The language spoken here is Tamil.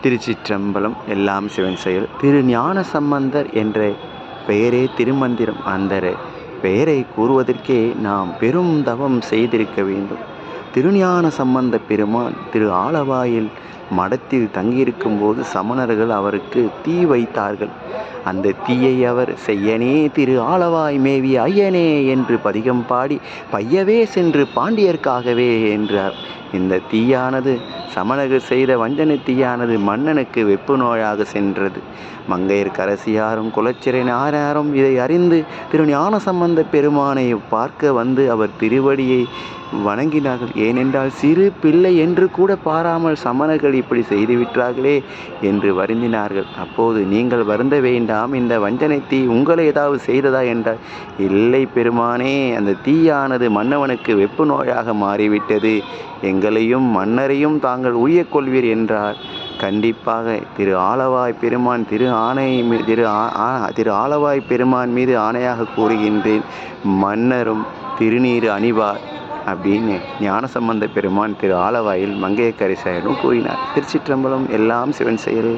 திருச்சிற்றம்பலம். எல்லாம் சிவன் செயல். திரு ஞான சம்பந்தர் என்ற பெயரே திருமந்திரம். அந்த பெயரை கூறுவதற்கே நாம் பெரும் தவம் செய்திருக்க வேண்டும். திருஞான சம்பந்த பெருமான் திரு ஆலவாயில் மடத்தில் தங்கியிருக்கும் போது சமணர்கள் அவருக்கு தீ வைத்தார்கள். அந்த தீயை அவர் செய்யனே திரு ஆலவாய் மேவிய ஐயனே என்று பதிகம் பாடி பையவே சென்று பாண்டியர்க்காகவே என்றார். இந்த தீயானது சமணர்கள் செய்த வஞ்சனை தீயானது மன்னனுக்கு வெப்பு நோயாக சென்றது. மங்கையர்க்கரசியாரும் குலச்சிறை நாராரும் இதை அறிந்து திரு ஞான சம்பந்த பெருமானை பார்க்க வந்து அவர் திருவடியை வணங்கினார்கள். ஏனென்றால் சிறு பிள்ளை என்று கூட பாராமல் சமணர்கள் இப்படி செய்துவிட்டார்களே என்று வருந்தினார்கள். அப்போது நீங்கள் வருந்த வேண்டாம், இந்த வஞ்சனை தீ உங்களை ஏதாவது செய்ததா என்றார். இல்லை பெருமானே, அந்த தீயானது மன்னவனுக்கு வெப்பு நோயாக மாறிவிட்டது. எங்களையும் மன்னரையும் தாங்கள் உய்யக் கொள்வீர் என்றார். கண்டிப்பாக திரு ஆலவாய் பெருமான் திரு ஆலவாய் பெருமான் மீது ஆணையாக கூறுகின்றேன், மன்னரும் திருநீறு அணிவார் அப்படின்னு ஞானசம்பந்த பெருமான் திரு ஆலவாயில் மங்கையர்க்கரசியாரிடம் கூறினார். திருச்சிற்றம்பலம். எல்லாம் சிவன் செயல்.